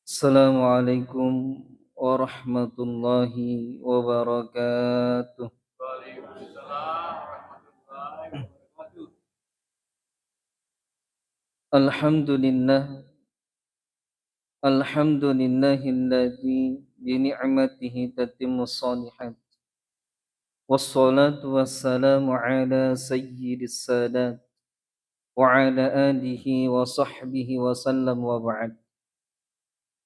Assalamualaikum warahmatullahi wabarakatuh. Alhamdulillah, alhamdulillahilladzi bi ni'matihi tatimmus shalihat. Wassalatu wassalamu ala sayyidis sadat wa ala alihi wa sahbihi wa sallam wa ba'd.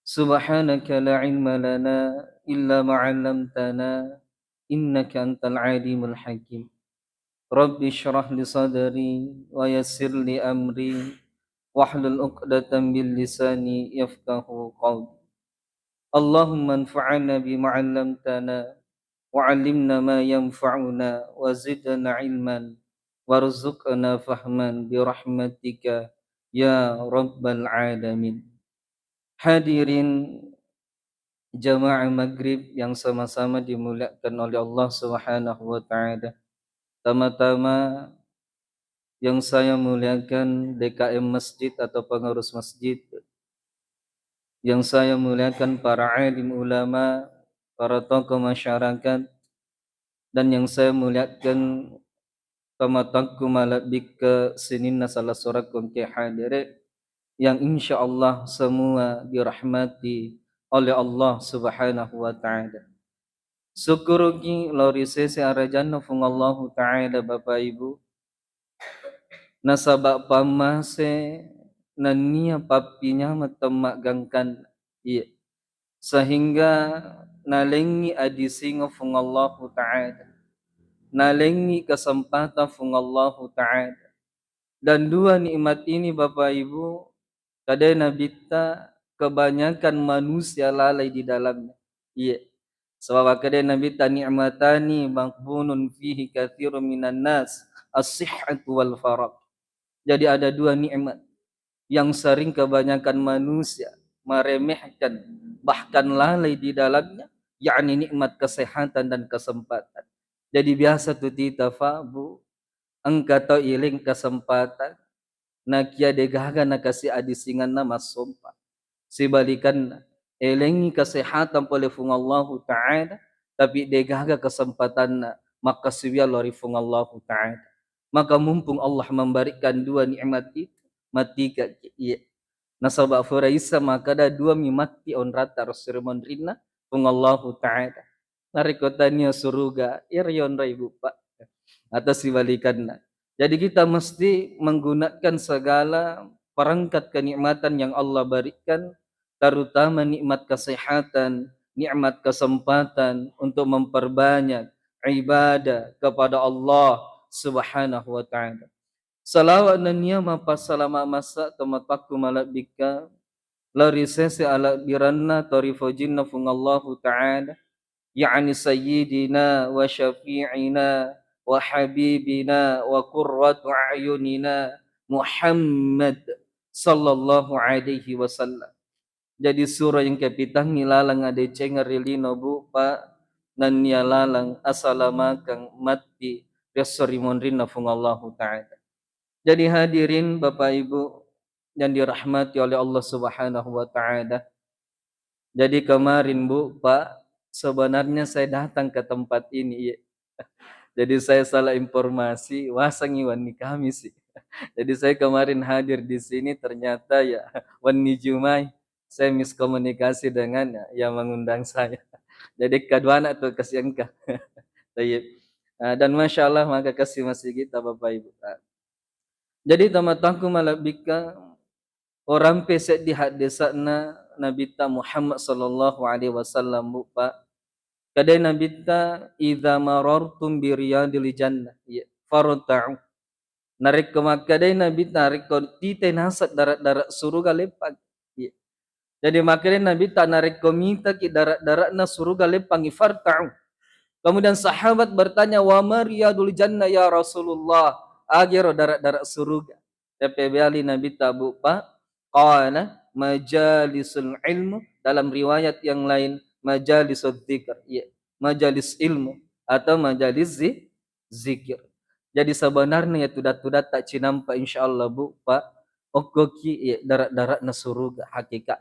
Subhanaka la ilma lana illa ma 'allamtana innaka antal alimul hakim. Rabbi syrah li sadri wa yassir li amri wahlul 'uqdatam min lisani yafqahu qawli. Allahumma anfa'na bima 'allamtana wa 'allimna ma yanfa'una wa zidna 'ilman warzuqna fahman bi rahmatika ya rabbal alamin. Hadirin jamaah maghrib yang sama-sama dimuliakan oleh Allah Subhanahu wa taala. Tama-tama yang saya muliakan DKM Masjid atau pengurus masjid, yang saya muliakan para alim ulama, para tokoh masyarakat, dan yang saya muliakan tamataku malabik ke sinina salah seorang ke hadire yang insya Allah semua dirahmati oleh Allah Subhanahu wa taala. Syukurugi lori sese arajana fung Allah taala Bapak Ibu nasabak pamase nania papinya matemagangkan iya sehingga nalengi adisingo fung Allah taala, nalengi kesempatan fung Allah taala, dan dua nikmat ini Bapak Ibu kadai nabita kebanyakan manusia lalai di dalamnya. Iya, sebab kadai nabita ni'matani maqbunun fihi katsirun minan nas as-sihhatu wal faraq. Jadi ada dua nikmat yang sering kebanyakan manusia meremehkan bahkan lalai di dalamnya, yakni nikmat kesehatan dan kesempatan. Jadi biasa tu tita fa bu engkau iling kesempatan nakia degaga na kasih adisingan na masumpa sibalikan elengi kesehatan pole fung Allah taala tapi degaga kesempatan na makasibia lori fung Allah taala. Maka mumpung Allah memberikan dua nikmat itu mati ka iya nasaba furaisa maka ada dua mimati on rata rasulun rina fung Allah taala narikotanya surga irion raibu pak atau sibalikan. Jadi kita mesti menggunakan segala perangkat kenikmatan yang Allah berikan, terutama nikmat kesehatan, nikmat kesempatan untuk memperbanyak ibadah kepada Allah Subhanahu wa taala. Salawat dan niyama pasalama masa temataku malabika lari sese ala biranna tarifo jinna fungallahu ta'ala yakni sayyidina wa syafi'ina wa habibina wa qurratu a'yunina Muhammad sallallahu alaihi wasallam. Jadi surah yang kapitang nilalang ade cengar rilino bu pa nan nilalang asalamakang mati resorimon rinna fungallahu ta'ala. Jadi hadirin Bapak Ibu yang dirahmati oleh Allah Subhanahu wa taala. Jadi kemarin Bu, Pak, sebenarnya saya datang ke tempat ini. Jadi saya salah informasi, wasang wani kami sih. Jadi saya kemarin hadir di sini ternyata ya wani Jumai saya miskomunikasi dengan yang mengundang saya. Jadi kedua anak tuh kasihan kah. Dan masya Allah maka kasih masih kita Bapak Ibu. Jadi tamatangku malabika orang pesek di hadisana Nabi Muhammad sallallahu alaihi wasallam bupa kadai Nabi idza marartum bi riyadil jannah ya farta'u narik ke kadai Nabi narik ko tite nasat darat-darat surga lepag ya. Jadi makanya Nabi narik ko minta ki darat-darat na surga lepang farta'u. Kemudian sahabat bertanya wa mariyadul jannah ya Rasulullah agero darat-darat surga. Tapi ali Nabi tabu pa qala majalisul ilmu, dalam riwayat yang lain majalisul dzikr ya majalis ilmu atau majalis zikir. Jadi sebenarnya tudat-tudat tak cinampa insyaallah bu pak okoki ya darat-darat na surga hakikat.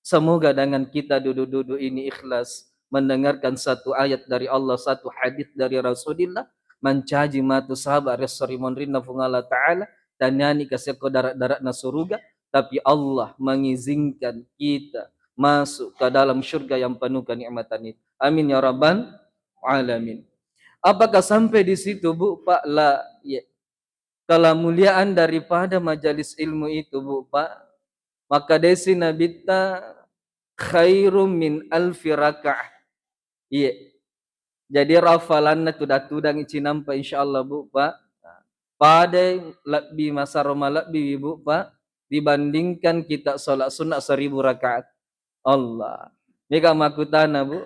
Semoga dengan kita duduk-duduk ini ikhlas mendengarkan satu ayat dari Allah, satu hadis dari Rasulullah, mencaji matu sahabat resorimun rinna fungala ta'ala, dan nyanyi kasih ko darat-darat na suruga, tapi Allah mengizinkan kita masuk ke dalam syurga yang penuh kenikmatan itu. Amin ya rabbal alamin. Apakah sampai di situ Bu Pak? La, ya. Kemuliaan daripada majelis ilmu itu Bu Pak, maka desi nabita khairum min alfi raka'ah. Iya. Jadi rafalan tu datudang icinampa insyaallah Bu Pak. Pada lebih masa Roma lebih Bu Pak dibandingkan kita salat sunat 1000 rakaat. Allah. Nika makutana Bu.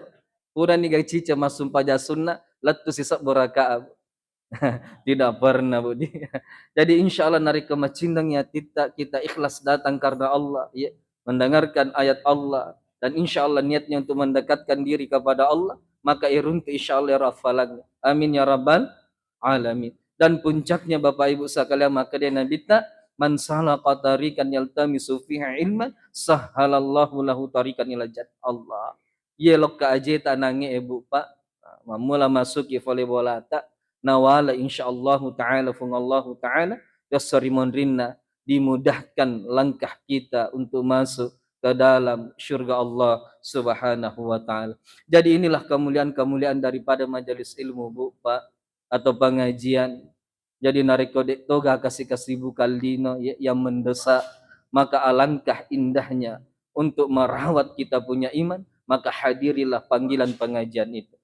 Pura ni cica masum paja sunnah letu sisa berakaat. Tidak pernah Bu. Jadi insyaallah nari kemacindang ya kita ikhlas datang karena Allah ya, mendengarkan ayat Allah dan insyaallah niatnya untuk mendekatkan diri kepada Allah, maka iruntu insyaallah rafalan. Amin ya rabbal alamin. Dan puncaknya Bapak Ibu sekalian, maka dia Nabi ta man salaka tariqan yaltamisu fihi ilman sahhalallahu lahu tariqan ila jannah. Allah. Ye lok ka aje ta nange Ibu Pak. Mamula masuki volleyball ta nawala insyaallah taala fungallahu taala yassarimun rinna, dimudahkan langkah kita untuk masuk ke dalam syurga Allah Subhanahu wa taala. Jadi inilah kemuliaan-kemuliaan daripada majelis ilmu Bu Pak atau pengajian. Jadi narekodek toga kasih bukaldino yang mendesak, maka alangkah indahnya untuk merawat kita punya iman, maka hadirilah panggilan pengajian itu.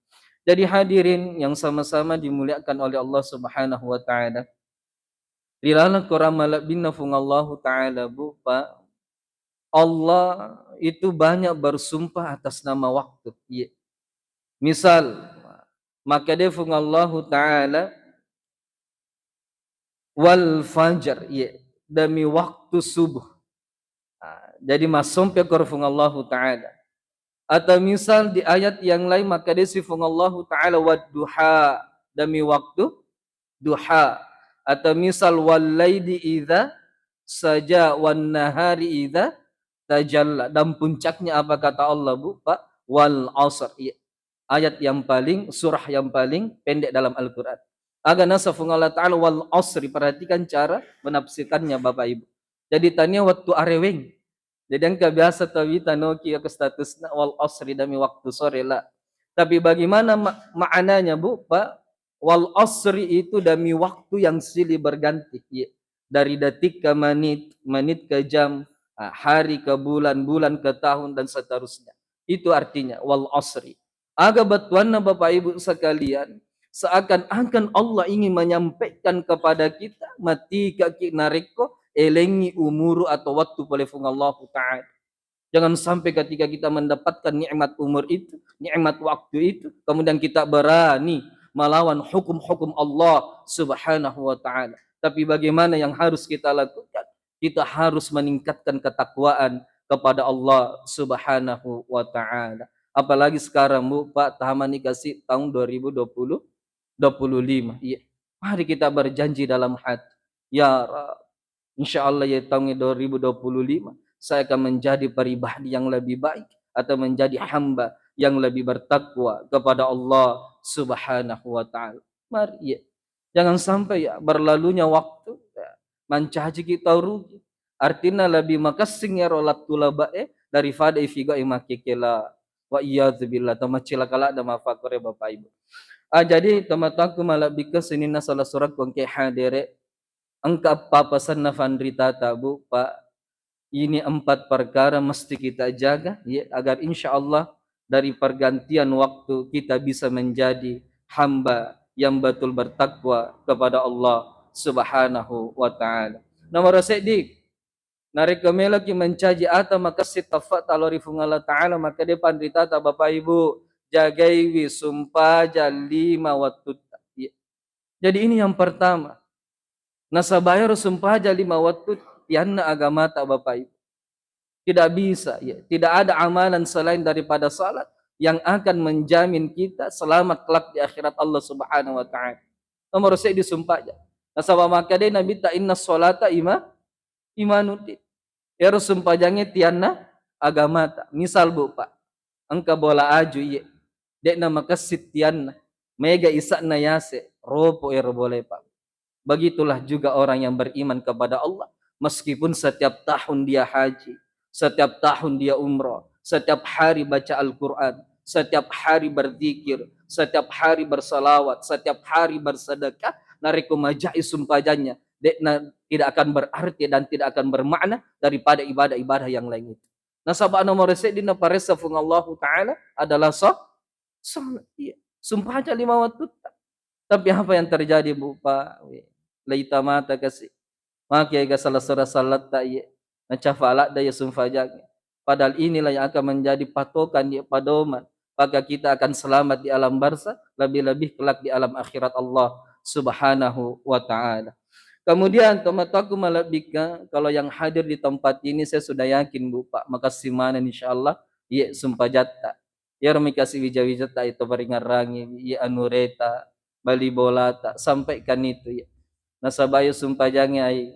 Jadi hadirin yang sama-sama dimuliakan oleh Allah Subhanahu wa taala. Rilana koramala binna fungallahu taala Bu Pak. Allah itu banyak bersumpah atas nama waktu. Ya. Misal, maka dia fungallahu taala wal fajar, ya, demi waktu subuh. Jadi masumpe korfungallahu taala. Atau misal di ayat yang lain maka dia sifungullahu ta'ala wadduha, demi waktu duha. Atau misal wallaili idza saja wan nahari idza tajalla. Dan puncaknya apa kata Allah Bu Pak? Wal asr. Ayat yang paling, surah yang paling pendek dalam Al-Quran. Agar nasafungullah ta'ala wal asri. Perhatikan cara menafsirkannya Bapak Ibu. Jadi tanya waktu areweng. Jadi yang biasa tahu tanoki ke status wal asri demi waktu sore lah. Tapi bagaimana maknanya Bu Pak? Wal asri itu demi waktu yang silih berganti. Ya. Dari detik ke menit, menit ke jam, hari ke bulan, bulan ke tahun dan seterusnya. Itu artinya wal asri. Aga batuanna Bapak Ibu sekalian, seakan-akan Allah ingin menyampaikan kepada kita mati kaki nareko elengi umuru atau waktu pelefung Allah Ta'ala. Jangan sampai ketika kita mendapatkan nikmat umur itu, nikmat waktu itu, kemudian kita berani melawan hukum-hukum Allah Subhanahu wa taala. Tapi bagaimana yang harus kita lakukan? Kita harus meningkatkan ketakwaan kepada Allah Subhanahu wa taala. Apalagi sekarang Bu Pak tahaman dikasih tahun 2025. Iya. Mari kita berjanji dalam hati, ya Rabb, insyaallah ya tahun 2025 saya akan menjadi pribadi yang lebih baik atau menjadi hamba yang lebih bertakwa kepada Allah Subhanahu wa taala. Mari ya. Jangan sampai ya berlalunya waktu ya, mencaci kita rugi. Artinya lebih makasing ya rolat tulabae daripada ifiga imakikela wa iyadzubillah tamacila kala ada mafakore Bapak Ibu. Jadi teman-temanku malah bikas ini salah surat kongke hadere engkap papasan na fandrita tabu Pak. Ini 4 perkara mesti kita jaga ya, agar insya Allah dari pergantian waktu kita bisa menjadi hamba yang betul bertakwa kepada Allah Subhanahu wa taala. Nomor sedik narekamela ki mencaji atau maka sitafat alori fungala taala, maka dia pandrita ta Bapak Ibu jagaiwi sumpah jalima waktu. Ya. Jadi ini yang pertama. Nasabayar sumpah aja 5 waktu tianna agama tak Bapak Ibu. Tidak bisa ya. Tidak ada amalan selain daripada salat yang akan menjamin kita selamat kelak di akhirat Allah Subhanahu wa taala. Nomor saya disumpah aja. Nasabah maka dia Nabi ta inna salata imanuddin. Ya sumpah jange tianna agama ta. Misal bu pak, engka bola aju ye, dek na makasitian mega isa na yase, ropo boleh pak. Begitulah juga orang yang beriman kepada Allah. Meskipun setiap tahun dia haji, setiap tahun dia umrah, setiap hari baca Al-Quran, setiap hari berzikir, setiap hari bersalawat, setiap hari bersedekah, nariku majai sumpajannya, tidak akan berarti dan tidak akan bermakna daripada ibadah-ibadah yang lain itu. Nah, sabak nomor resedina paresa Allah Ta'ala adalah salat. Iya. Sumpah aja 5 waktu. Tapi apa yang terjadi bu pak? Laita mata kasih. Maka ga salah salat tak ye. Nacafalat daya sumpah. Padahal inilah yang akan menjadi patokan di padoman. Maka kita akan selamat di alam barza, lebih-lebih kelak di alam akhirat Allah Subhanahu wa taala. Kemudian teman-temanku malabika, kalau yang hadir di tempat ini saya sudah yakin bu pak, maka simana insyaallah ye sumpah jatta. Ya rami kasih wija-wijata itu baringarangi, ya anureta, bali bolata, sampaikan itu ya. Nasabayo sumpah jangi ai.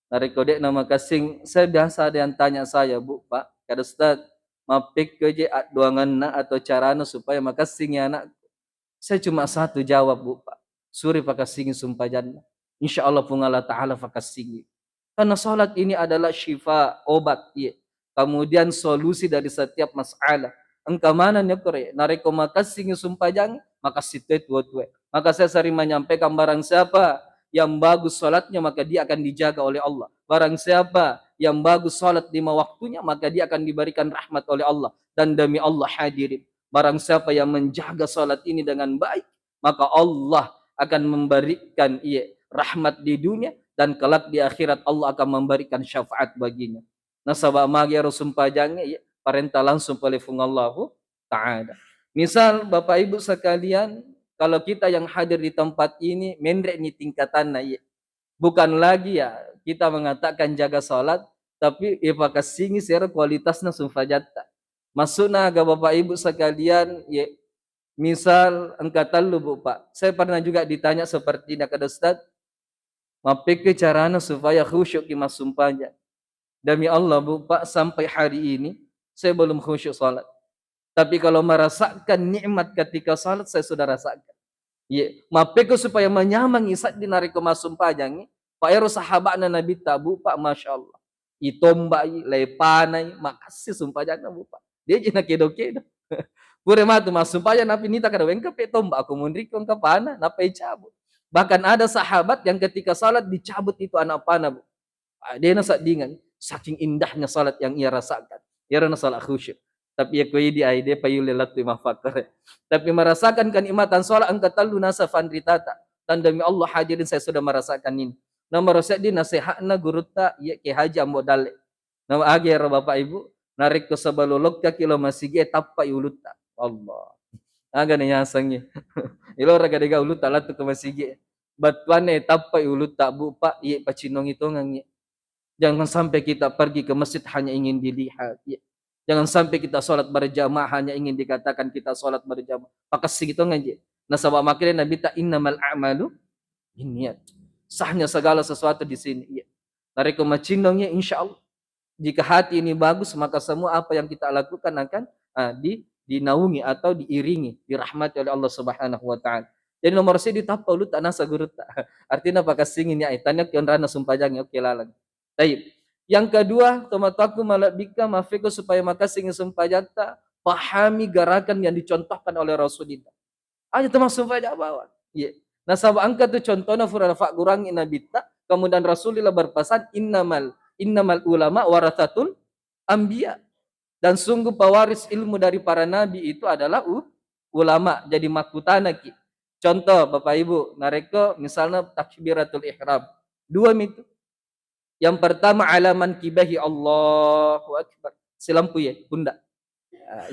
Narekodek nama kasing, saya biasa ada yang tanya saya, bu pak, kada Ustaz, mapik ke je doangan na atau carana supaya makasing ya anak. Saya cuma satu jawab bu pak, suri pakasing sumpah janna. Insya Allah pun Allah Ta'ala fakasing. Karena salat ini adalah syifa, obat. Ya. Kemudian solusi dari setiap masalah. Engkau mana nih kore? Nareko makasing sumpah jangan, maka sitet tuwe. Maka saya sering menyampaikan barang siapa yang bagus salatnya maka dia akan dijaga oleh Allah. Barang siapa yang bagus salat 5 waktunya maka dia akan diberikan rahmat oleh Allah. Dan demi Allah hadirin, barang siapa yang menjaga salat ini dengan baik, maka Allah akan memberikan rahmat di dunia dan kelak di akhirat Allah akan memberikan syafaat baginya. Nasaba magi sumpah jange perintah langsung oleh Allah Ta'ala. Misal Bapak Ibu sekalian, kalau kita yang hadir di tempat ini mendrek ni tingkatan na bukan lagi ya kita mengatakan jaga salat, tapi ipakasingi secara kualitasnya sumpah jatta. Maksudnya aga Bapak Ibu sekalian, misal angkatan lu bu pak, saya pernah juga ditanya seperti ini, kada Ustaz, mapike carana supaya khusyuk di mas sumpahnya. Demi Allah bu pak, sampai hari ini saya belum khusyuk salat. Tapi kalau merasakan nikmat ketika salat saya sudah rasakan. Mapike supaya menyamang isat dinari ke mas sumpahnya. Pak Ero sahabatnya Nabi tabu pak, masya Allah. Itombai, lepanai, makasih sumpahnya bu pak. Dia jina kedo-kedo. Pure matu mas sumpahnya napi nita kada wengka pe tomba aku mundrik kong kapana napai cabut. Bahkan ada sahabat yang ketika salat dicabut itu anak panah bu. Dia nasa dengan saking indahnya salat yang ia rasakan. Ia rana salat khusyuk. Tapi ya koi di aide payule latu mafakar. Tapi merasakan kenikmatan salat angkat talu nasa fandritata. Dan demi Allah hadirin saya sudah merasakan ini. Nomor di nasihatna guruta ya ke haji modal. Nama age bapak ibu narik ke sebalolok ka kilo masige tappa uluta. Allah. Aga na yasangnya. Ilo raga dega ulut talat ke masige. Batuane tappa uluta bu pak ye pacinong itu ngangnya. Jangan sampai kita pergi ke masjid hanya ingin dilihat. Ya. Jangan sampai kita sholat berjamaah hanya ingin dikatakan kita sholat berjamaah. Maka segitu aja. Nah, sabab makanya Nabi ta innamal a'malu binniyat. Sahnya segala sesuatu di sini. Ya. Dari kemacindongnya insya Allah. Jika hati ini bagus, maka semua apa yang kita lakukan akan dinaungi atau diiringi, dirahmati oleh Allah Subhanahu wa taala. Jadi nomor C ditapa ulut tanah sagurut. Artinya pakai singin ya, tanya kion rana sumpajang oke lalang. Baik. Yang kedua, tomataku malabika mafiku supaya maka singin sumpajata pahami gerakan yang dicontohkan oleh Rasulullah. Hanya termasuk sumpah bawa. Iya. Nah, sabab angka tu contohnya furana fa gurangi nabita, kemudian Rasulullah berpesan innamal ulama warathatul anbiya. Dan sungguh pewaris ilmu dari para nabi itu adalah ulama. Jadi makutana ki. Contoh Bapak Ibu, nareko misalnya takbiratul ihram. 2 itu. Yang pertama alaman kibahi Allahu akbar. Silampu ya, bunda.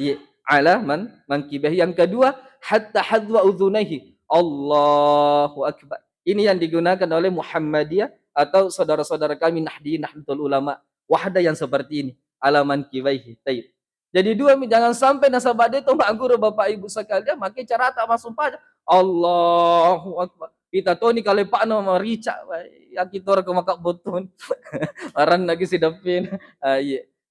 Ya, alaman kibahi. Yang kedua hatta hadwa udhunaihi. Allahu akbar. Ini yang digunakan oleh Muhammadiyah atau saudara-saudara kami Nahdlatul Ulama. Wahda yang seperti ini. Alaman kibahi. Taib. Jadi 2, jangan sampai nasabah itu mak guru Bapak Ibu sekalian makai cara tak masuk pada Allahu akbar. Kita tahu ni kalau pak no marica, ya kita orang kemakak botun, aran lagi si dapin,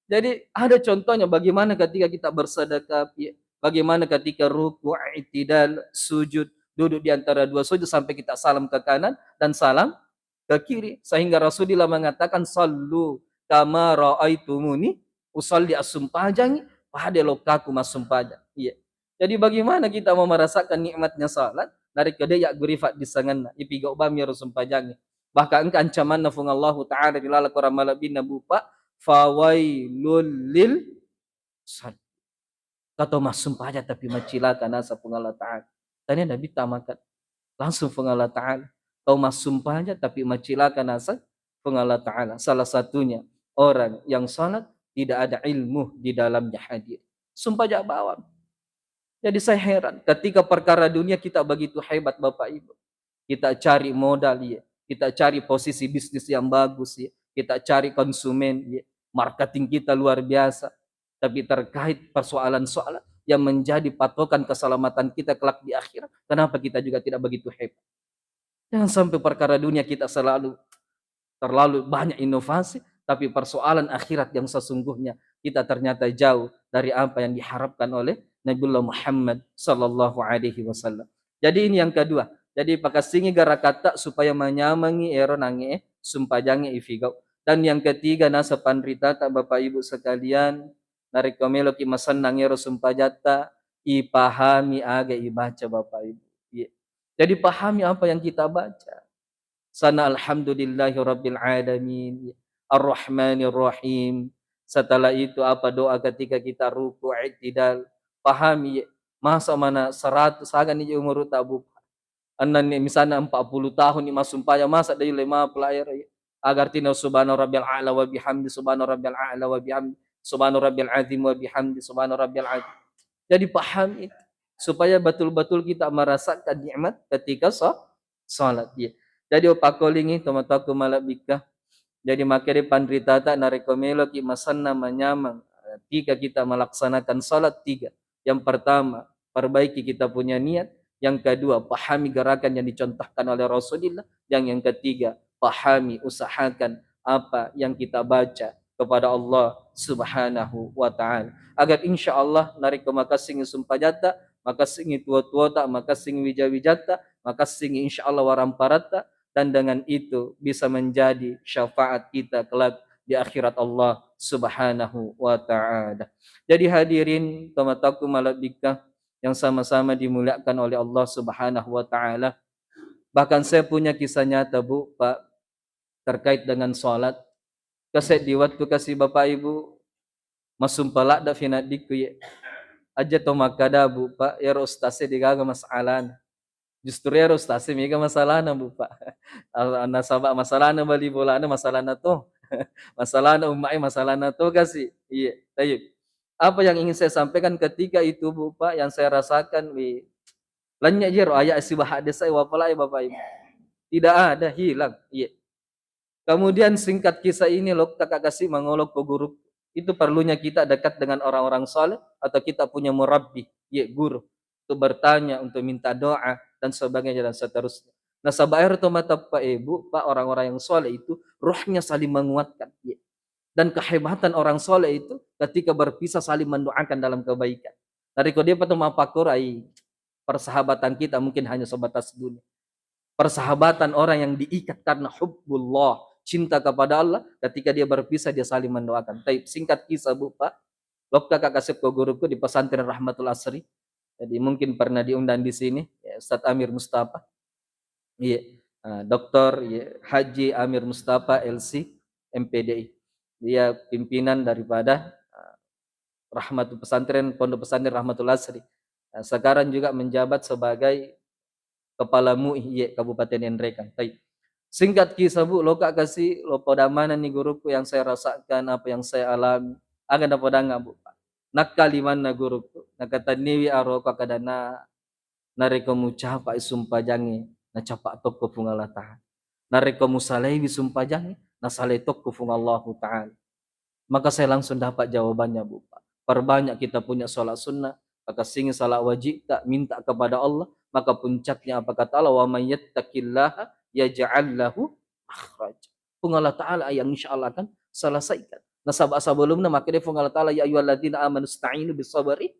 Jadi ada contohnya bagaimana ketika kita bersedekah, ya, bagaimana ketika ruku', i'tidal, sujud, duduk di antara dua sujud sampai kita salam ke kanan dan salam ke kiri. Sehingga Rasulullah mengatakan, "Sallu kama ra'aitumuni usalli as-sumpajangi padelo kaku masumpaja." Iya. Jadi bagaimana kita mau merasakan nikmatnya salat dari kedai yak gurifat di sangan ipiga ubami rusumpajangi. Bahkan engka ancaman nafung Allah Ta'ala dilala korang malabina bupa fawailul lil sad. Kata masumpah aja tapi macilaka nasa pung Allah Ta'ala. Tanya Nabi tamakan langsung pung Allah Ta'ala. Kau masumpah aja tapi macilaka nasa pung Allah Ta'ala. Salah satunya orang yang salat tidak ada ilmu di dalamnya hadir. Sumpah aja bawang. Jadi saya heran ketika perkara dunia kita begitu hebat Bapak Ibu. Kita cari modal ya, kita cari posisi bisnis yang bagus ya, kita cari konsumen ya, marketing kita luar biasa. Tapi terkait persoalan-soalan yang menjadi patokan keselamatan kita kelak di akhirat, kenapa kita juga tidak begitu hebat? Jangan sampai perkara dunia kita terlalu banyak inovasi, tapi persoalan akhirat yang sesungguhnya kita ternyata jauh dari apa yang diharapkan oleh Nabiullah Muhammad sallallahu alaihi wasallam. Jadi ini yang kedua. Jadi pakasingi gara kata supaya menyamangi ero nange sumpah jange ifigau. Dan yang ketiga nasa pandrita tak Bapak Ibu sekalian narik komelo ki masan nangero sumpah jata ipahami aga ibaca Bapak Ibu. Jadi pahami apa yang kita baca. Sana alhamdulillahi rabbil alamin arrahmanir rahim. Setelah itu apa doa ketika kita ruku' i'tidal. Pahami masa mana 100 agan ni umur tabu. Anan ni misalnya 40 tahun ni masumpaya masa dari 50 air agar tina subhana rabbil a'la wa bihamdi subhana rabbil a'la wa bihamdi subhana rabbil azim wa bihamdi subhana rabbil azim. Jadi pahami supaya betul-betul kita merasakan nikmat ketika salat dia. Jadi opakolingi tomataku malabika. Jadi makanya pandrita tak narekomelo ki masanna manyamang. Tiga kita melaksanakan salat tiga. Yang pertama, perbaiki kita punya niat. Yang kedua, pahami gerakan yang dicontohkan oleh Rasulullah. Yang ketiga, pahami, usahakan apa yang kita baca kepada Allah Subhanahu wa taala. Agar insya Allah nariko makasing sumpah jata, makasing tua-tua tak, makasing wija-wijata, makasing insya Allah waramparata, dan dengan itu bisa menjadi syafaat kita kelak di akhirat Allah Subhanahu wa taala. Jadi hadirin tamataku malabika yang sama-sama dimuliakan oleh Allah Subhanahu wa taala. Bahkan saya punya kisah nyata Bu, Pak, terkait dengan salat. Kasih di waktu kasih Bapak Ibu masumpala da finadiku ya. Aja to makada Bu, Pak, ya rostase digaga masalan. Justru ya rostase mega masalah na Bu, Pak. Nasaba masalah na bali bola na masalah na to. Masalah na umai masalah na to kasi. Iya, tayo. Apa yang ingin saya sampaikan ketika itu Bu, Pak, yang saya rasakan lanya jero ayat si bahade saya wapalai Bapak Ibu. Tidak ada, hilang. Iya. Kemudian singkat kisah ini loh kakak kasih mengolok ke guru. Itu perlunya kita dekat dengan orang-orang saleh atau kita punya murabbi, ya guru, untuk bertanya, untuk minta doa dan sebagainya dan seterusnya. Nah, sabair itu mata Pak Ibu, Pak, orang-orang yang saleh itu rohnya saling menguatkan. Ya. Dan kehebatan orang saleh itu ketika berpisah saling mendoakan dalam kebaikan. Dari dia patut mapakurai persahabatan kita mungkin hanya sebatas dunia. Persahabatan orang yang diikat karena hubbullah, cinta kepada Allah, ketika dia berpisah dia saling mendoakan. Taib, singkat kisah Bu, Pak. Lok kakak kasih ke guruku di pesantren Rahmatul Asri. Jadi mungkin pernah diundang di sini, ya, Ustaz Amir Mustafa. Iya, Dr. Ya, Haji Amir Mustafa LC MPDI. Dia pimpinan daripada Rahmatul Pesantren Pondok Pesantren Rahmatul Asri. Sekarang juga menjabat sebagai Kepala MUI Kabupaten Nrekan. Baik. Singkat kisah Bu, lo kak kasih lo podamanan nih guruku yang saya rasakan, apa yang saya alami. Agak na podanga Bu. Nakaliman na guruku. Nakataniwi aro kakadana nareko mucapa isumpah jangi na capa toko fung Allah Ta'ala. Nareko musalewi sumpah jangi na saleh toko fung Allah Ta'ala. Maka saya langsung dapat jawabannya Bu. Perbanyak kita punya sholat sunnah, maka singi salat wajib tak minta kepada Allah, maka puncaknya apa kata Allah, wa may yattaqillaha yaj'al lahu makhraj. Allah Ta'ala yang insyaallah akan selesaikan. Nasab sebelumna maka dia Allah Ta'ala ya ayyuhalladzina amanu ista'inu bisabri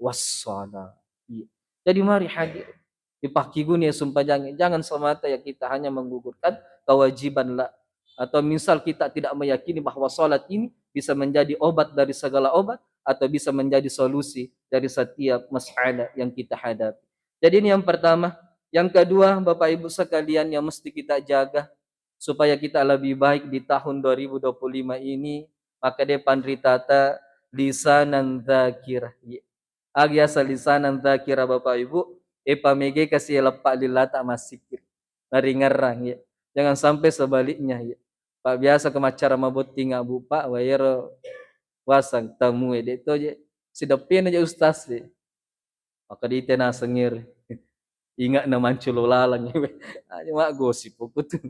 wassalah. Jadi mari hadir dipakigun ya sumpah jangan semata ya kita hanya menggugurkan kewajiban lah. Atau misal kita tidak meyakini bahwa salat ini bisa menjadi obat dari segala obat atau bisa menjadi solusi dari setiap masalah yang kita hadapi. Jadi ini yang pertama. Yang kedua, Bapak Ibu sekalian yang mesti kita jaga supaya kita lebih baik di tahun 2025 ini, maka dia pandritata lisanan dzakirah. Agyasa lisanan dzakirah Bapak Ibu, pamege kasih lepak lilata masikir. Naringarang ya. Jangan sampai sebaliknya ya. Pak biasa kemacara mabot tinga bupa wayero wasang tamu itu aja. Sidapin aja ustaz deh. Maka di tena sengir. Ingat na manculo lalang ya. Aja mak gosip pokok tuh.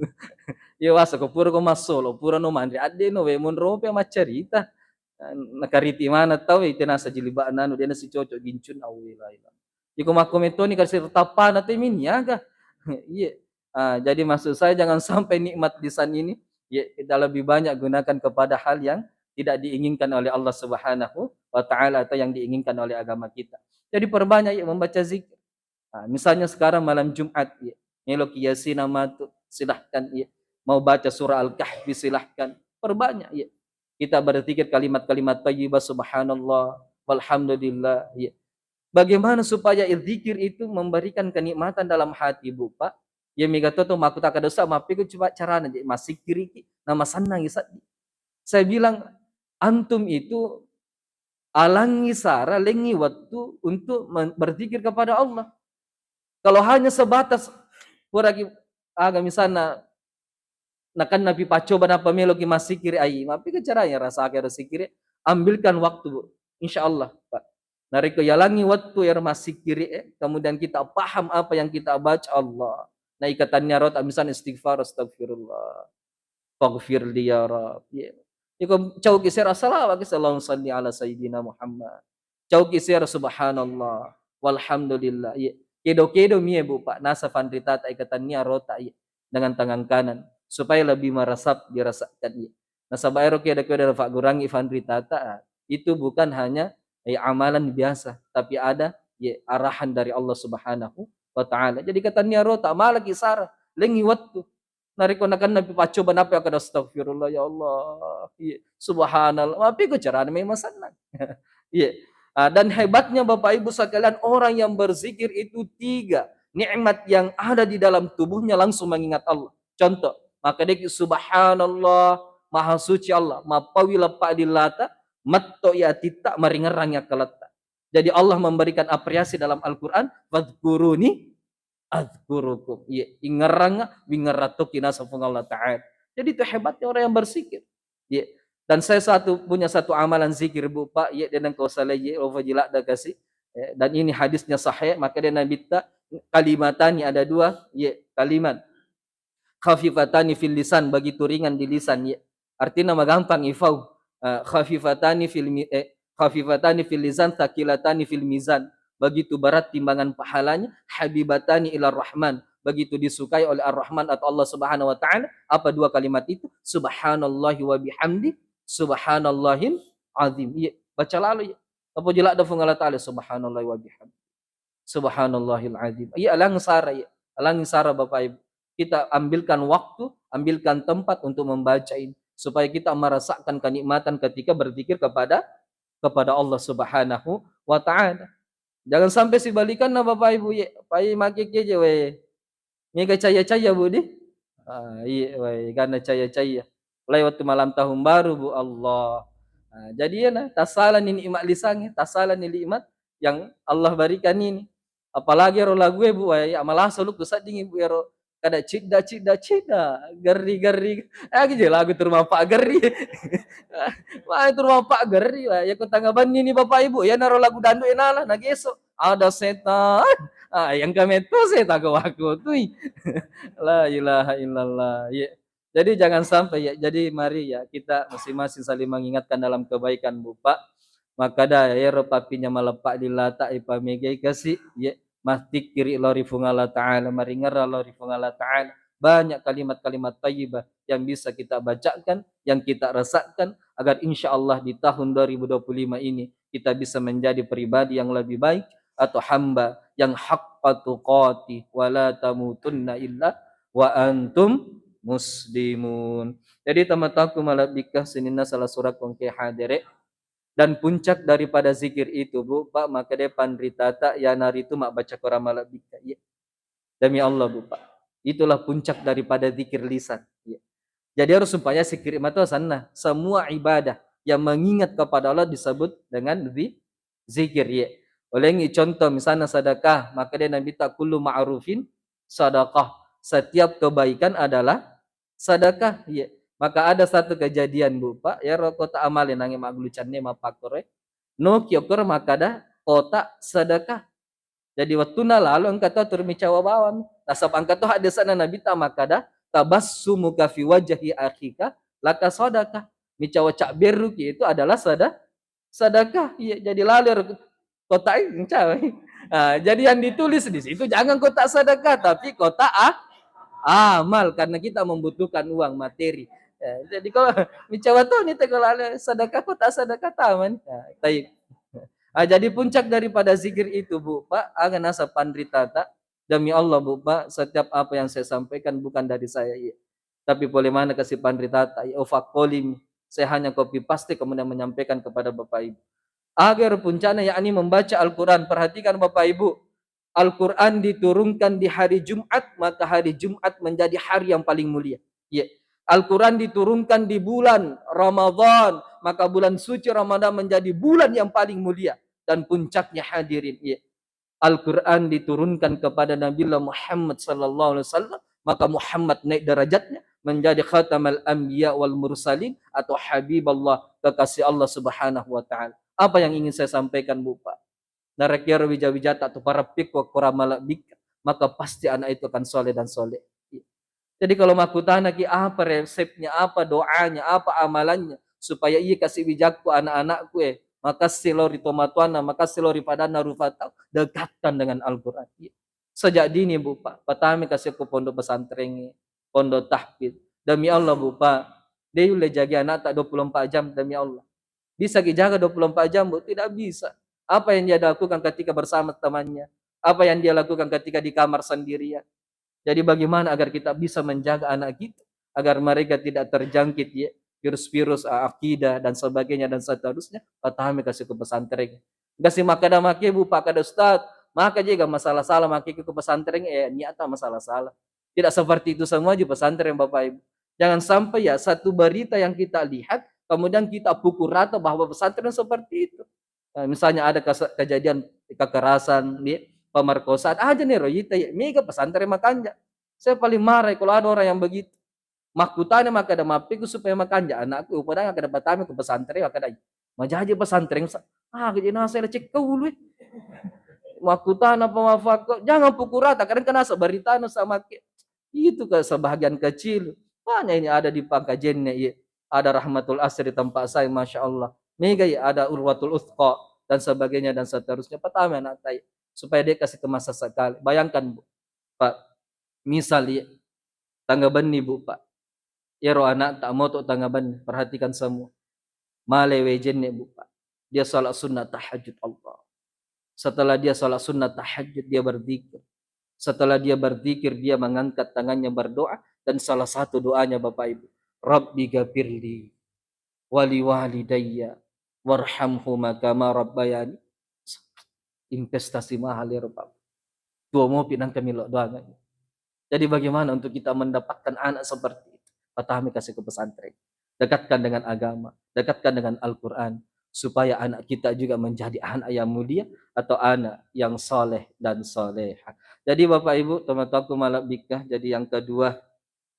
Ya wasa ko puro ko masolo, puro no mandri. Ade no we mon rope macarita. Nakariti mana tau ite nasa jiliba nanu dia nasi cocok gincun awi lah. Iko makomentoni kasih tapan atau minyaga. Iya. Jadi maksud saya jangan sampai nikmat lisan ini ya kita lebih banyak gunakan kepada hal yang tidak diinginkan oleh Allah Subhanahu wa taala atau yang diinginkan oleh agama kita. Jadi perbanyak ya membaca zikir. Misalnya sekarang malam Jumat ya, ngelok Yasin amatu silahkan ya. Mau baca surah Al-Kahfi silahkan. Perbanyak ya. Kita berzikir kalimat-kalimat thayyibah subhanallah walhamdulillah ya. Bagaimana supaya zikir itu memberikan kenikmatan dalam hati Bapak? Ya mega toto maku tak dosa mapi ku coba carana je masih kiri nama sanang isat. Saya bilang antum itu alangi sara lengi waktu untuk berzikir kepada Allah. Kalau hanya sebatas puragi aga misalnya nakan nabi pacoba na pamelo ki masikiri ai mapi ke caranya rasa akhir sikiri ambilkan waktu insyaallah Pak nariko yalangi waktu ya masikiri kemudian kita paham apa yang kita baca Allah nah ikatannya rot misalnya istighfar astagfirullah faghfir li ya rab iko cau kisir assalamu alaikum salli ala sayyidina Muhammad cau kisir subhanallah walhamdulillah kedo mie bu Pak nasa fandrita ikatannya rota dengan tangan kanan supaya lebih meresap dirasakan. Nah sabairo keda keda fa gurangi fandri tata itu bukan hanya amalan biasa tapi ada arahan dari Allah Subhanahu wa taala. Jadi kata niaro tak malaki sara lengi waktu nariko nakan nabi pacoba napi akad astagfirullah ya Allah. Subhanallah. Tapi ko carane may masanang. Dan hebatnya Bapak Ibu sekalian orang yang berzikir itu 3 nikmat yang ada di dalam tubuhnya langsung mengingat Allah. Contoh maka dia subhanallah maha suci Allah mapawi lepak dilata matto ya tita maringerangnya kelata. Jadi Allah memberikan apresiasi dalam Al-Qur'an fadhkuruni adzkurukum ya ingeranga wingeratoki nasafung Allah taala. Jadi itu hebatnya orang yang berzikir ya. Dan saya punya satu amalan zikir Bu Pak ya dan kau saleh ya wajila dah kasih dan ini hadisnya sahih maka dia Nabi kalimatani ada 2 ya kalimat khafifatani fil lisan begitu ringan di lisan ya. Artinya gampang ifau. Khafifatani fil lisan thaqilatani fil mizan. Begitu berat timbangan pahalanya habibatani ila rahman. Begitu disukai oleh Ar-Rahman atau Allah Subhanahu wa taala. Apa 2 kalimat itu? Subhanallahi wa bihamdi subhanallahil azim. Ya, baca lalu ya. Apa jelak da fungala taala subhanallahi wa bihamdi subhanallahil azim. Ya alang sara ya. Alang sara Bapak Ibu. Kita ambilkan waktu, ambilkan tempat untuk membaca ini supaya kita merasakan kenikmatan ketika berzikir kepada Allah Subhanahu wa taala. Jangan sampai sibalikan na Bapak Ibu ye, pai make je we. Mega caya-caya Bu di. Iya we, karena caya-caya. Mulai waktu malam tahun baru Bu Allah. Jadi ya nah, tasalan ini nikmat lisannya, tasalan ini nikmat yang Allah berikan ini. Apalagi ro lagu Bu ya malah soluk dosa dingin Bu ya ro kada cida geri gitu lagu termampak geri wah termampak geri ya ko tanggapan ini Bapak Ibu ya naro lagu dandu enala nageso ada setan yang kami itu setan ke aku tuh la ilaha illallah ya jadi jangan sampai ya jadi mari ya kita masing-masing saling mengingatkan dalam kebaikan Bapak maka dah ya papinya malepak dilata ipamege kasih ya mastik kiri lori fungala ta'ala maringara lori fungala ta'ala banyak kalimat-kalimat thayyibah yang bisa kita bacakan yang kita rasakan agar insyaallah di tahun 2025 ini kita bisa menjadi pribadi yang lebih baik atau hamba yang haqqa tuqatih wa la tamutunna illa wa antum muslimun. Jadi tamataku malabikah sinina salah surat kongke hadere dan puncak daripada zikir itu Bu Pak maka depan ritata ya nari itu mak baca Quran malabikah ya. Demi Allah Bu Pak. Itulah puncak daripada zikir lisan. Ya. Jadi harus supaya zikir itu sana semua ibadah yang mengingat kepada Allah disebut dengan zikir ya. Oleh ini contoh misalnya sedekah maka dia Nabi tak kullu ma'rufin sedekah. Setiap kebaikan adalah sedekah ya. Maka ada satu kejadian Bu Pak ya kota amalin nangis maglucannya mapakore. No kiokur maka dah kota sedekah. Jadi waktu na lalu engkau tahu turmicawa bawam. Nasab engkau tahu ada sana Nabi tak maka dah tabassumuka fi wajhi akhika laka sadaqah. Micawa cak beru itu adalah sedekah. Iya, jadi lalu kota ini nah, jadi yang ditulis di situ jangan kota sedekah tapi kota amal karena kita membutuhkan uang materi. Ya, jadi kalau micawa tuh nih kalau sedekah kota sedekah taman. Nah, jadi puncak daripada zikir itu Bu Pak, agan asa pandrita tak. Demi Allah Bu Pak, setiap apa yang saya sampaikan bukan dari saya ya. Tapi boleh mana kasih pandrita tak, ya ofakolim. Saya hanya copy paste kemudian menyampaikan kepada Bapak Ibu. Agar puncaknya yakni membaca Al-Quran. Perhatikan Bapak Ibu. Al-Quran diturunkan di hari Jumat, maka hari Jumat menjadi hari yang paling mulia. Ya. Al-Quran diturunkan di bulan Ramadan, maka bulan suci Ramadan menjadi bulan yang paling mulia. Dan puncaknya hadirin. Ya. Al-Quran diturunkan kepada Nabi Muhammad sallallahu alaihi wasallam, maka Muhammad naik derajatnya menjadi khatamal anbiya wal mursalin atau habibullah, kekasih Allah Subhanahu wa taala. Apa yang ingin saya sampaikan Bu Pak? Narakir wija-wijata atau para pikwa kuramala bika, maka pasti anak itu akan soleh dan soleh. Jadi kalau aku tanya apa resepnya, apa doanya, apa amalannya supaya ia kasih bijakku anak-anakku maka silori tomatuana, maka silori padana rufatau, dekatkan dengan Al-Quran. Sejak dini Bu Pak, pertama kasih ke pondok pesantren, pondok tahfidz. Demi Allah Bu Pak, dia boleh jaga anak tak 24 jam demi Allah. Bisa dijaga 24 jam Bu? Tidak bisa. Apa yang dia lakukan ketika bersama temannya? Apa yang dia lakukan ketika di kamar sendirian? Jadi bagaimana agar kita bisa menjaga anak kita agar mereka tidak terjangkit ya virus-virus akidah dan sebagainya dan seterusnya. Patahami kasih ke pesantren. Kasih makada make Bu Pak kada Ustaz. Maka juga masalah salah make ke pesantren niata masalah salah. Tidak seperti itu semua di pesantren Bapak Ibu. Jangan sampai ya satu berita yang kita lihat kemudian kita pukul rata bahwa pesantren seperti itu. Nah, misalnya ada kejadian kekerasan, pemerkosaan aja nih royita mega pesantren makanya. Saya paling marah kalau ada orang yang begitu. Makutanya maka ada mapiku supaya makanya anakku padahal ada batami ke pesantren maka ada majaji pesantren kejadian saya cek kau lu. Makutan apa mafak jangan pukul rata kadang kena seberita sama itu ke sebahagian kecil. Banyak ini ada di pangkajennya ya. Ada Rahmatul Asri tempat saya Masya Allah. Mega ya ada Urwatul Uthqa dan sebagainya dan seterusnya. Pertama anak saya supaya dia kasih ke masa sekali. Bayangkan Bu, Pak, misal ya, tangga bani Bu Pak. Ya roh anak tak mau tuh tangga bani. Perhatikan semua. Malewejennya Bu Pak. Dia salat sunnah tahajud Allah. Setelah dia salat sunnah tahajud dia berzikir. Setelah dia berzikir dia mengangkat tangannya berdoa dan salah satu doanya Bapak Ibu, Rabbi gafirli wali walidayya warhamhuma kama rabbayani. Investasi mahal ya Bapak. Dua mau pinang kami lo doanya. Jadi bagaimana untuk kita mendapatkan anak seperti itu? Patahmi kasih ke pesantren. Dekatkan dengan agama, dekatkan dengan Al-Quran, supaya anak kita juga menjadi anak yang mulia atau anak yang soleh dan soleha. Jadi Bapak Ibu, teman-temanku malabikah, jadi yang kedua,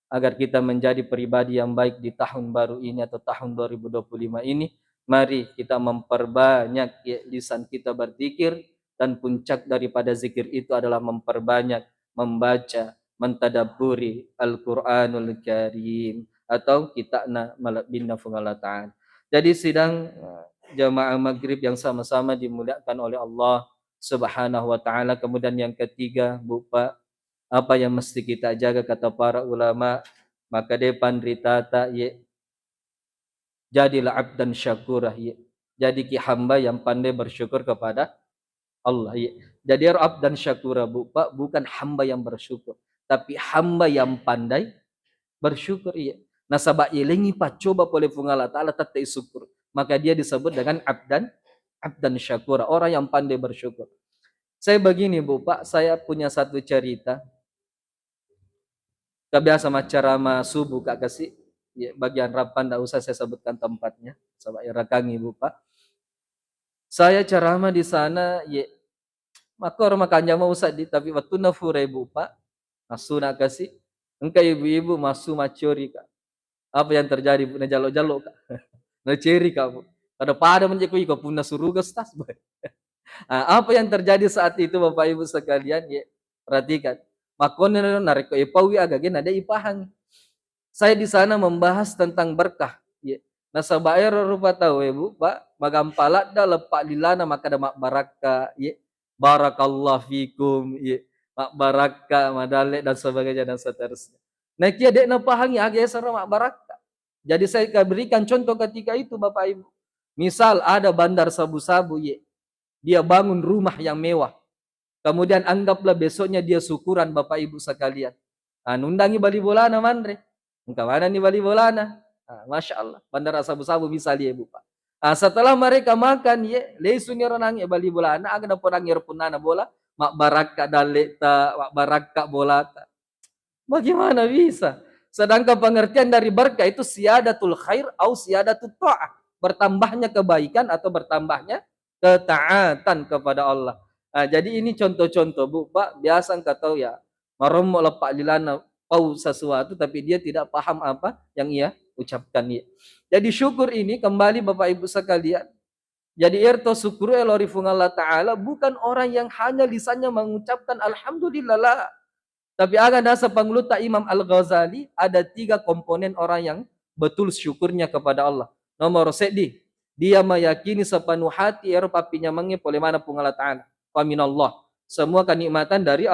agar kita menjadi pribadi yang baik di tahun baru ini atau tahun 2025 ini, mari kita memperbanyak lisan kita berzikir, dan puncak daripada zikir itu adalah memperbanyak membaca, mentadabburi Al-Qur'anul Karim atau kita malabinna fungalataan. Jadi sidang jamaah maghrib yang sama-sama dimuliakan oleh Allah Subhanahu wa taala. Kemudian yang ketiga, Bu Pak, apa yang mesti kita jaga kata para ulama, maka depan ritata ye Jadilah abdan syakura ya. Jadi ki hamba yang pandai bersyukur kepada Allah ya. Jadi abdan syakura bukan hamba yang bersyukur, tapi hamba yang pandai bersyukur ya. Nah sabak yelengi pa coba boleh Allah Ta'ala tatai syukur. Maka dia disebut dengan abdan syakura, orang yang pandai bersyukur. Saya begini Bu Pak, saya punya satu cerita. Kebiasa ceramah subuh Kak kasih. Ya, bagian rapan tidak usah saya sebutkan tempatnya. Sabak ya rakangi Bu Pak. Saya ceramah di sana ya, maka orang makannya mau usah di tapi waktu nafure Bu Pak. Masu nak kasih. Engkau ibu-ibu masu macuri Kak. Apa yang terjadi Bu? Na jalo-jalo Kak. Na ceri Kak Bu. Pada menjekui kau pun suruh gestas. Apa yang terjadi saat itu Bapak Ibu sekalian ya, perhatikan. Makanya narik ke ipawi agak ada ipahang. Saya di sana membahas tentang berkah. Ya. Nah sabair rupa tahu ya Bu, Pak, magampalat dah lepak lilana maka ada mak baraka, ya. Barakallah fikum, ya. Mak baraka, madalek dan sebagainya dan seterusnya. Nah kia dek na pahangi agak serem mak baraka. Jadi saya berikan contoh ketika itu Bapak Ibu. Misal ada bandar sabu-sabu, ya. Dia bangun rumah yang mewah. Kemudian anggaplah besoknya dia syukuran Bapak Ibu sekalian. Nundangi bali bolana mandre. Engkau mana nih bali bolana? Masya Allah. Bandara sabu-sabu bisa lihat Bu Pak. Setelah mereka makan, ye, lesu nyeronang ye bali bolana. Agak dapat orang punana bola. Mak baraka daleta, mak baraka bola. Bagaimana bisa? Sedangkan pengertian dari berkah itu siadatul khair atau siadatul ta'ah. Bertambahnya kebaikan atau bertambahnya ketaatan kepada Allah. Jadi ini contoh-contoh Bu Pak, biasa engkau tahu ya, maromo lepak lilana pau sesuatu tapi dia tidak paham apa yang ia ucapkan ya. Jadi syukur ini kembali Bapak Ibu sekalian. Jadi erto syukur elorifung Allah Ta'ala bukan orang yang hanya lisannya mengucapkan Alhamdulillah lah. Tapi ada dasar pengluta Imam Al-Ghazali ada 3 komponen orang yang betul syukurnya kepada Allah. Nomor sedi, dia meyakini sepenuh hati papinya mengi oleh mana pun Allah Ta'ala. Faminallah. Semua kenikmatan dari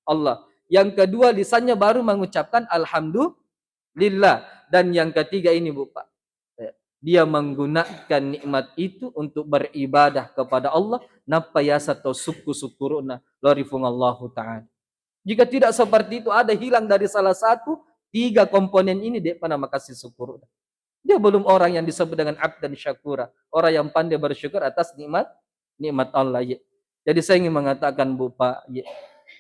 Allah. Yang kedua lisannya baru mengucapkan Alhamdulillah. Dan yang ketiga ini Bu Pak. Dia menggunakan nikmat itu untuk beribadah kepada Allah. Napa yasa atau syukuruna lorifung Allah Ta'ala. Jika tidak seperti itu ada hilang dari salah satu 3 komponen ini dia pada makasih syukur. Dia belum orang yang disebut dengan abdan syakura, orang yang pandai bersyukur atas nikmat Allah ya. Jadi saya ingin mengatakan Bu Pak, ya,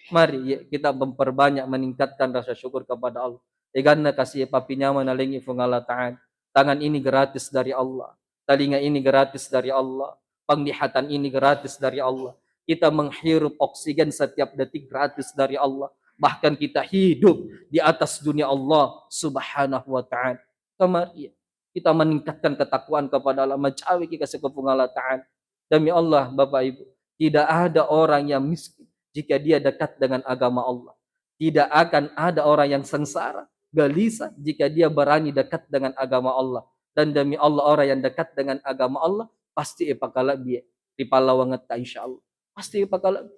mari ya, kita memperbanyak meningkatkan rasa syukur kepada Allah. Karena kasih papinya menalingi fung Allah Ta'ala. Tangan ini gratis dari Allah, telinga ini gratis dari Allah, penglihatan ini gratis dari Allah. Kita menghirup oksigen setiap detik gratis dari Allah. Bahkan kita hidup di atas dunia Allah Subhanahu wa Ta'ala. Kemari kita meningkatkan ketakwaan kepada Allah. Mencawi kita sekepung Allah Ta'ala. Demi Allah Bapak Ibu, tidak ada orang yang miskin jika dia dekat dengan agama Allah. Tidak akan ada orang yang sengsara, gelisah jika dia berani dekat dengan agama Allah. Dan demi Allah orang yang dekat dengan agama Allah pasti ipakala dia di palawangat insya Allah. Pasti pakal.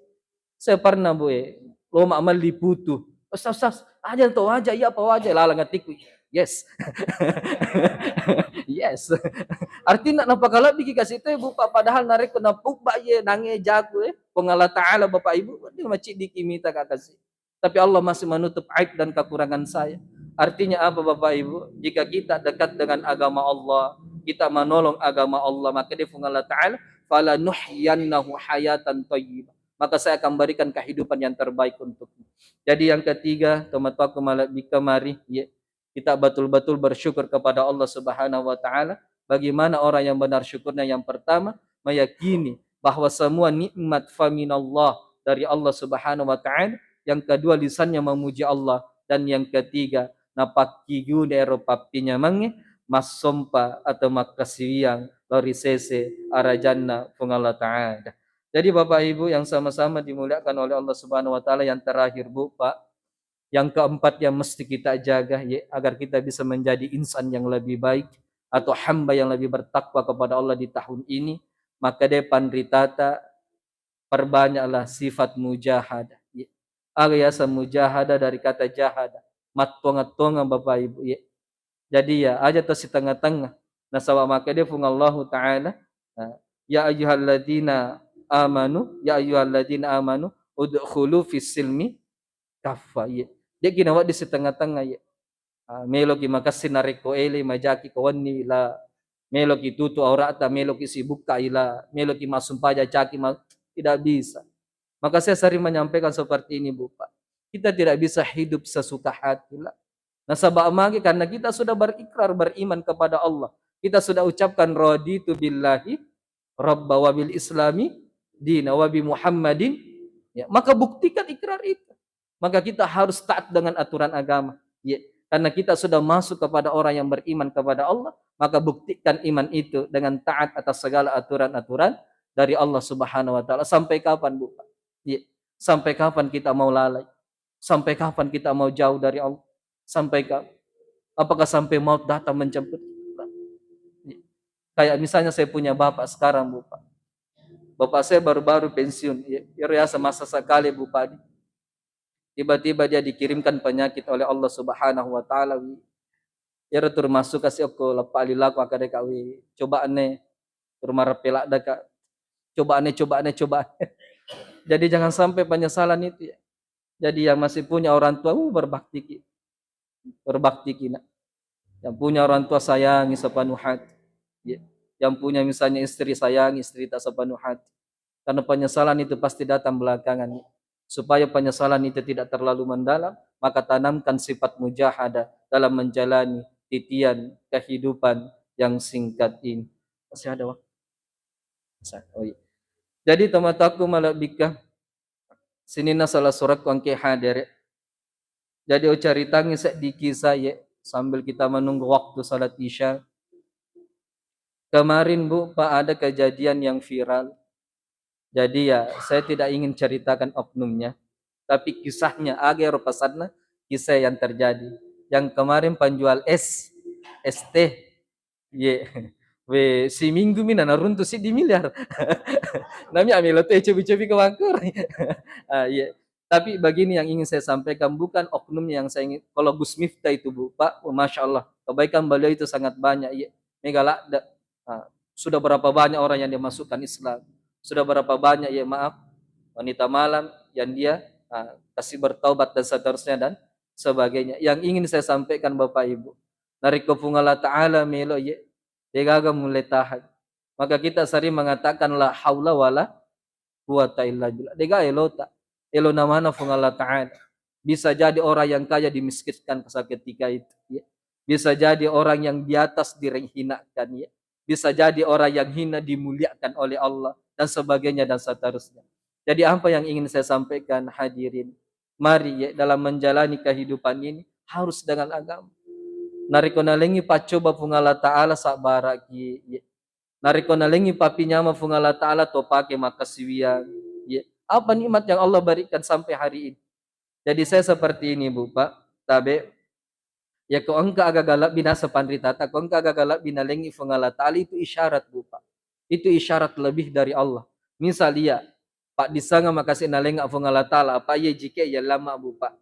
Saya pernah Bu lo mak liputu. Ustaz, aja tuh aja iya apa aja lalang ngatiku. Yes. Yes. Artinya napa kala bigi kasih teh Bu Pak padahal narik kena pukba ye nange jago pengala taala Bapak Ibu dia macik dikimita kasih. Tapi Allah masih menutup aib dan kekurangan saya. Artinya apa Bapak Ibu? Jika kita dekat dengan agama Allah, kita menolong agama Allah, maka dia pengala taala fala nuhyannahu hayatan thayyibah. Maka saya akan berikan kehidupan yang terbaik untukmu. Jadi yang ketiga, kemari ya, kita betul-betul bersyukur kepada Allah Subhanahu wa Ta'ala. Bagaimana orang yang benar syukurnya? Yang pertama, meyakini bahwa semua nikmat faminallah dari Allah Subhanahu wa Ta'ala. Yang kedua, lisannya memuji Allah. Dan yang ketiga, napakigu daerah papinya mange masompa atau makasiyang lori sese arajanna Allah Ta'ala. Jadi Bapak Ibu yang sama-sama dimuliakan oleh Allah Subhanahu wa Ta'ala, yang terakhir Bu Pak, yang keempat yang mesti kita jaga ya, agar kita bisa menjadi insan yang lebih baik atau hamba yang lebih bertakwa kepada Allah di tahun ini, maka depan ritata perbanyaklah sifat mujahadah ya. Aliasa mujahadah dari kata jahada, matonga-tonga Bapak Ibu ya. Jadi ya aja tuh si tengah-tengah Nasaba maka dia fung Allah Ta'ala, ya ayyuhalladzina amanu udkhulu fis silmi kaffa. Dia ginawa di setengah-tengah ya. Melo ki makassi nareko ele majaki kawani la melo ki tutu aurata melo ki sibuk ila melo ki masumpaja caki tidak bisa. Maka saya sering menyampaikan seperti ini Bu Pak. Kita tidak bisa hidup sesuka hati lah. Nasaba amagi karena kita sudah berikrar beriman kepada Allah. Kita sudah ucapkan raditu billahi rabba wa bil islami dina wa bi Muhammadin. Ya, maka buktikan ikrar itu. Maka kita harus taat dengan aturan agama. Ya, karena kita sudah masuk kepada orang yang beriman kepada Allah, maka buktikan iman itu dengan taat atas segala aturan-aturan dari Allah Subhanahu wa taala. Sampai kapan, Bu? Ya, sampai kapan kita mau lalai? Sampai kapan kita mau jauh dari Allah? Sampai kapan? Apakah sampai maut datang menjemput kita? Ya. Kayak misalnya saya punya bapak sekarang, Bu Pak. Bapak saya baru-baru pensiun, ya biasa masa sekali Bu Pak. Tiba-tiba dia dikirimkan penyakit oleh Allah Subhanahu wa taala. Ya termasuk kasih aku lepali laku akade kawi cobaane rumah repelak daka cobaane. Jadi jangan sampai penyesalan itu ya. Jadi yang masih punya orang tua berbakti kina. Yang punya orang tua sayangi sepenuh hati. Ya. Yang punya misalnya istri sayangi istri tak sepenuh hati. Karena penyesalan itu pasti datang belakangan. Ya. Supaya penyesalan itu tidak terlalu mendalam, maka tanamkan sifat mujahadah dalam menjalani titian kehidupan yang singkat ini. Masih ada waktu? Oh iya. Jadi teman-temanku malabika sinina salah surat kuangke hadir. Jadi caritangi sedikit saya sambil kita menunggu waktu salat isya. Kemarin Bu Pak ada kejadian yang viral. Jadi ya saya tidak ingin ceritakan oknumnya, tapi kisahnya agar pesannya kisah yang terjadi. Yang kemarin penjual ST, ye, we si minggu mina naruntu si di miliar. Nami amilo teh cebi-cebi ke Bangkur. Ye. Tapi begini yang ingin saya sampaikan, bukan oknumnya yang saya ingin. Kalau Gus Miftah itu Bu Pak, masya Allah kebaikan beliau itu sangat banyak. Ye. Megala, sudah berapa banyak orang yang dimasukkan Islam. Sudah berapa banyak ya maaf wanita malam yang dia kasih bertaubat dan seterusnya dan sebagainya. Yang ingin saya sampaikan Bapak Ibu, dari Allah Ta'ala melo ya, dia mulai tahan. Maka kita sering mengatakan la haula wala quwata illa billah. Dega elota, elo namana fung Allah Ta'ala. Bisa jadi orang yang kaya dimiskinkan ketika itu. Ya. Bisa jadi orang yang di atas direhinakan. Ya. Bisa jadi orang yang hina dimuliakan oleh Allah. Dan sebagainya dan seterusnya. Jadi apa yang ingin saya sampaikan hadirin, mari ya, dalam menjalani kehidupan ini harus dengan agama. Nariko nalengi pacoba fungala ta'ala sabaraki ya. Nariko nalengi papinyama fungala ta'ala to pake makasiwian ya. Apa nikmat yang Allah berikan sampai hari ini. Jadi saya seperti ini Bu Pak, tabe ya ko angka agak galak binasa pandritata, ko angka agak galak binalengi fungala ta'ala itu isyarat Bu Pak. Itu isyarat lebih dari Allah. Misal ya, Pak disanga makasih nalenga fungala ta'ala, apa ya jika ya lama Bu Pak.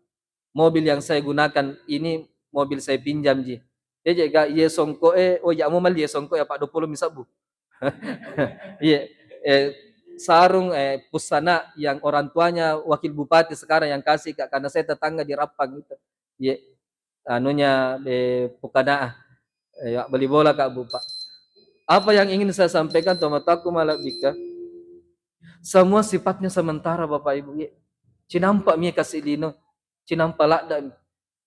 Mobil yang saya gunakan ini mobil saya pinjam ji. Dia jaga ye songko oh ya mau mal ye songko ya Pak 20 misal Bu. Iya, sarung pusana yang orang tuanya wakil bupati sekarang yang kasih Kak, karena saya tetangga di Rapang itu. Iya, anunya Pukana ya beli bola Kak Bu Pak. Apa yang ingin saya sampaikan tomataku malabika, semua sifatnya sementara Bapak Ibu. Cinampak mi kasih lino, cinampak lakda.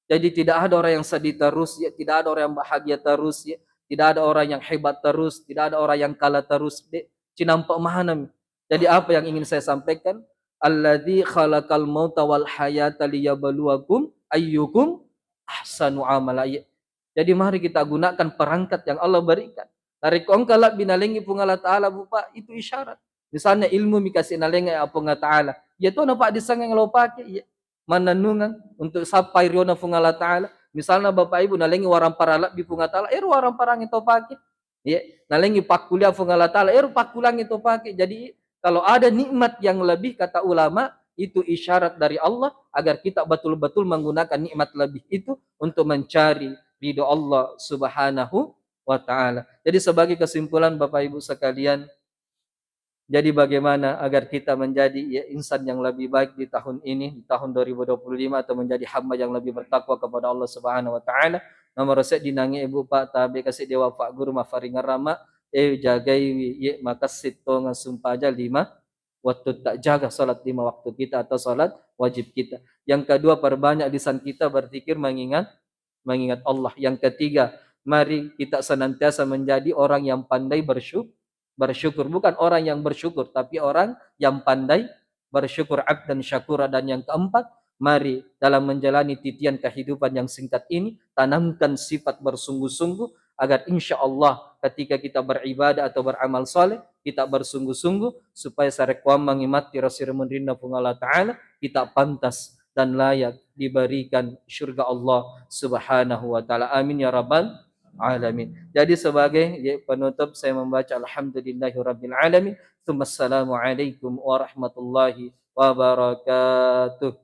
Jadi tidak ada orang yang sedih terus, ya. Tidak ada orang yang bahagia terus, ya. Tidak ada orang yang hebat terus, tidak ada orang yang kalah terus. Cinampak mahanam. Jadi apa yang ingin saya sampaikan? Alladzi khalaqal mauta wal hayata liyabluwakum ayyukum ahsanu amala. Jadi mari kita gunakan perangkat yang Allah berikan. Dari kongkala binalengi pungala ta'ala bupa itu isyarat. Misalnya ilmu mikasi nalenga apa nga ta'ala. Ya to na pa disangang lo pake. Ya. Mananungan untuk sapai riona pungala ta'ala. Misalnya Bapak Ibu nalengi warang paralak bi punga ta'ala. Warang parang itu pake. Ya. Nalengi pakulia pungala ta'ala. Pakulang itu pake. Jadi kalau ada nikmat yang lebih kata ulama itu isyarat dari Allah agar kita betul-betul menggunakan nikmat lebih itu untuk mencari ridho Allah Subhanahu wa taala. Jadi sebagai kesimpulan Bapak Ibu sekalian, jadi bagaimana agar kita menjadi insan yang lebih baik di tahun ini, di tahun 2025, atau menjadi hamba yang lebih bertakwa kepada Allah Subhanahu wa taala. Nomor resep dinangi ibu pak tabe kasih dewa pak guru mafaringan rama jagai maka sito ngasumpah aja 5 waktu, tak jaga salat 5 waktu kita atau salat wajib kita. Yang kedua, perbanyak lisan kita berzikir mengingat Allah. Yang ketiga, mari kita senantiasa menjadi orang yang pandai bersyukur, bukan orang yang bersyukur, tapi orang yang pandai bersyukur, abdan syakura. Dan yang keempat, mari dalam menjalani titian kehidupan yang singkat ini, tanamkan sifat bersungguh-sungguh, agar insya Allah ketika kita beribadah atau beramal soleh, kita bersungguh-sungguh, supaya sarekwam mengimati Rasulullah Allah Ta'ala, kita pantas dan layak diberikan syurga Allah Subhanahu wa taala. Amin ya rabbal alamin. Jadi sebagai penutup saya membaca alhamdulillahirabbil alamin. Assalamualaikum warahmatullahi wabarakatuh.